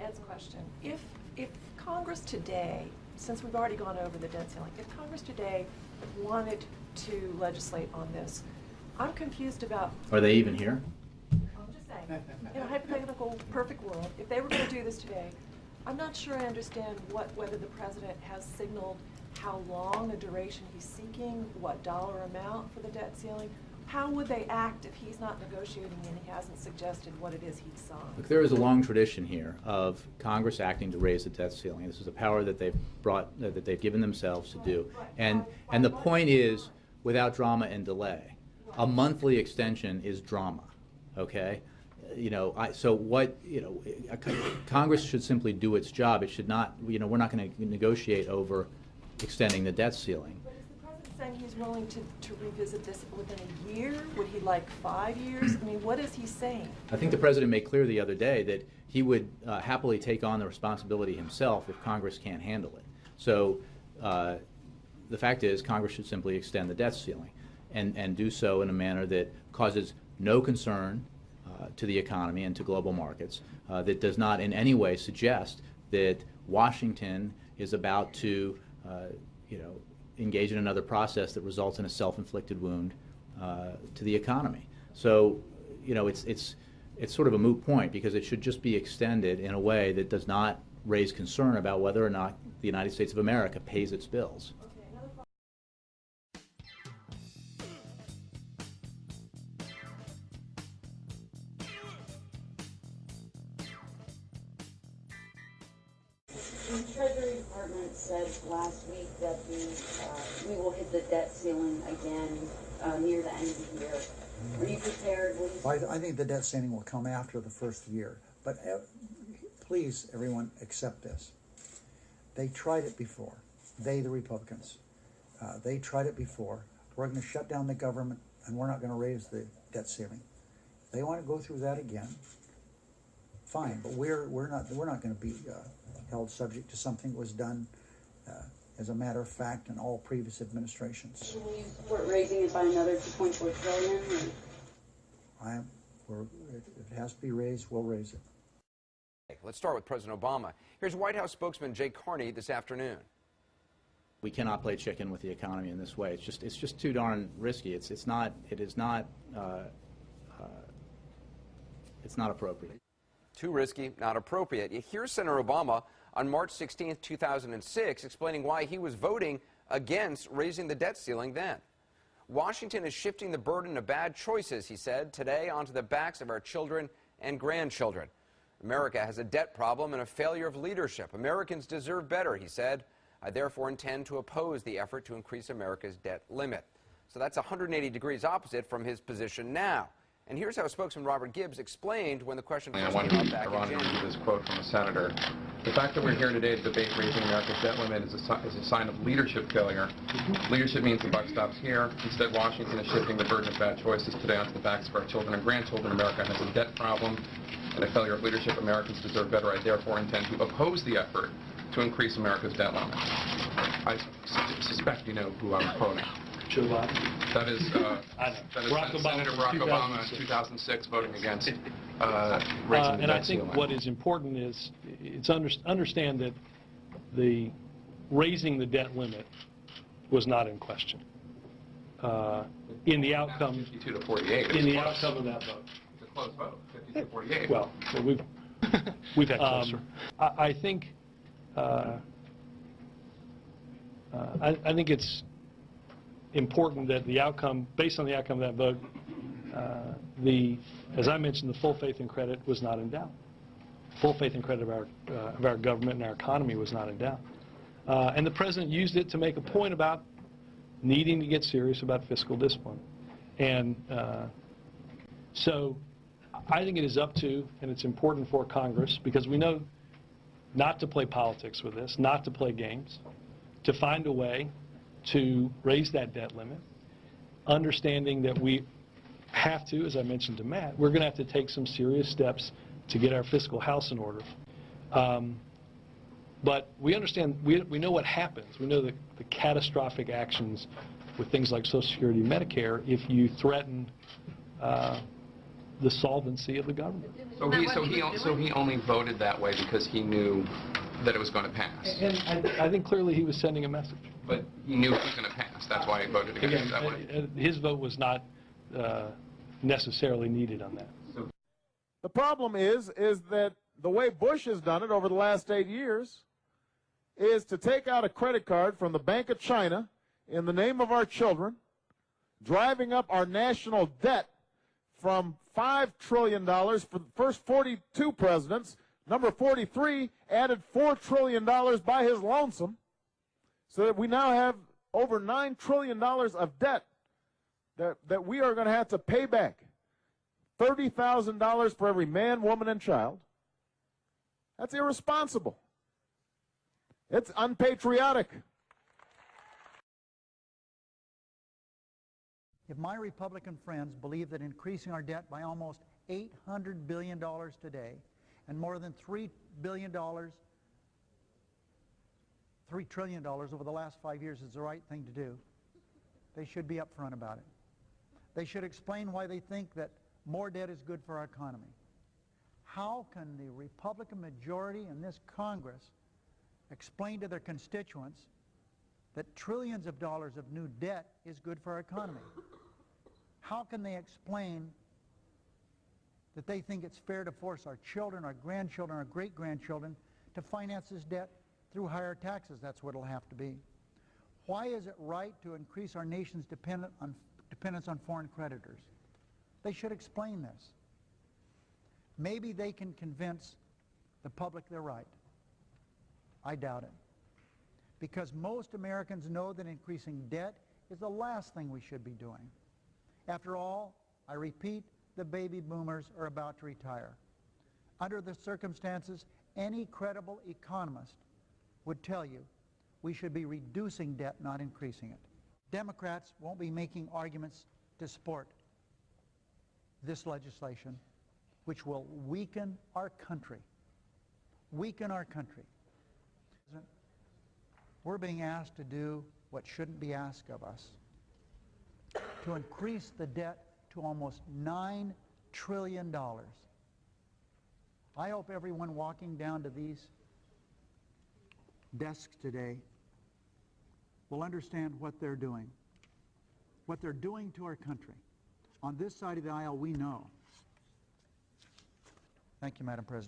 Ed's question. If Congress today, since we've already gone over the debt ceiling, if Congress today wanted to legislate on this, I'm confused about... Are they even here? I'm just saying, in a hypothetical perfect world, if they were going to do this today, I'm not sure I understand whether the president has signaled how long a duration he's seeking, what dollar amount for the debt ceiling. How would they act if he's not negotiating and he hasn't suggested what it is he'd sign? Look, there is a long tradition here of Congress acting to raise the debt ceiling. This is a power that they've brought, that they've given themselves to do. And the point is, without drama and delay, a monthly extension is drama. Okay, Congress should simply do its job. It should not. We're not going to negotiate over extending the debt ceiling. But is the president saying he's willing to revisit this within a year? Would he like 5 years? I mean, what is he saying? I think the president made clear the other day that he would happily take on the responsibility himself if Congress can't handle it. So the fact is, Congress should simply extend the debt ceiling and do so in a manner that causes no concern to the economy and to global markets, that does not in any way suggest that Washington is about to engage in another process that results in a self-inflicted wound to the economy. So, it's sort of a moot point because it should just be extended in a way that does not raise concern about whether or not the United States of America pays its bills. The Treasury Department said last week that we will hit the debt ceiling again near the end of the year. Are you prepared? I think the debt ceiling will come after the first year. But please, everyone, accept this. They tried it before. They, the Republicans, they tried it before. We're going to shut down the government, and we're not going to raise the debt ceiling. If they want to go through that again, fine. But we're not going to be held subject to something that was done as a matter of fact in all previous administrations. Will you support raising it by another $2.4 trillion? If it has to be raised, we'll raise it. Let's start with President Obama. Here's White House spokesman Jay Carney this afternoon. We cannot play chicken with the economy in this way. It's just too darn risky. It's not appropriate. Too risky, not appropriate. Here's Senator Obama on March 16, 2006, explaining why he was voting against raising the debt ceiling then. Washington is shifting the burden of bad choices, he said, today onto the backs of our children and grandchildren. America has a debt problem and a failure of leadership. Americans deserve better, he said. I therefore intend to oppose the effort to increase America's debt limit. So that's 180 degrees opposite from his position now. And here's how spokesman Robert Gibbs explained when the question first came up back in January. This quote from a senator. The fact that we're here today to debate raising America's debt limit is a sign of leadership failure. Leadership means the buck stops here. Instead, Washington is shifting the burden of bad choices today onto the backs of our children and grandchildren. America has a debt problem and a failure of leadership. Americans deserve better. I therefore intend to oppose the effort to increase America's debt limit. I suspect you know who I'm quoting. Joe Biden. That is Senator Barack Obama in 2006 voting against raising the debt and I think ceiling. what is important is understand that the raising the debt limit was not in question in the outcome. 52 to 48. In the outcome of that vote. It's a close vote. 50 to 48. Well, we've had closer. I think I think it's important that the outcome, based on the outcome of that vote, as I mentioned, the full faith and credit was not in doubt. Full faith and credit of our government and our economy was not in doubt. And the president used it to make a point about needing to get serious about fiscal discipline. And so I think it is up to, and it's important for Congress, because we know not to play politics with this, not to play games, to find a way to raise that debt limit, understanding that we have to, as I mentioned to Matt, we're going to have to take some serious steps to get our fiscal house in order. But we understand, we know what happens. We know the catastrophic actions with things like Social Security and Medicare if you threaten the solvency of the government. So he only voted that way because he knew that it was going to pass. And I think clearly he was sending a message. But he knew it was going to pass. That's why he voted against Again, it that way. his vote was not necessarily needed on that. The problem is that the way Bush has done it over the last 8 years is to take out a credit card from the Bank of China in the name of our children, driving up our national debt from $5 trillion for the first 42 presidents. Number 43 added $4 trillion by his lonesome, so that we now have over $9 trillion of debt that we are going to have to pay back. $30,000 for every man, woman, and child. That's irresponsible. It's unpatriotic. If my Republican friends believe that increasing our debt by almost $800 billion today and more than $3 trillion over the last 5 years is the right thing to do, they should be upfront about it. They should explain why they think that more debt is good for our economy. How can the Republican majority in this Congress explain to their constituents that trillions of dollars of new debt is good for our economy? How can they explain that they think it's fair to force our children, our grandchildren, our great-grandchildren to finance this debt through higher taxes? That's what it'll have to be. Why is it right to increase our nation's dependence on foreign creditors? They should explain this. Maybe they can convince the public they're right. I doubt it. Because most Americans know that increasing debt is the last thing we should be doing. After all, I repeat, the baby boomers are about to retire. Under the circumstances, any credible economist would tell you we should be reducing debt, not increasing it. Democrats won't be making arguments to support this legislation, which will weaken our country. Weaken our country. We're being asked to do what shouldn't be asked of us, to increase the debt to almost $9 trillion. I hope everyone walking down to these desks today will understand what they're doing to our country. On this side of the aisle, we know. Thank you, Madam President.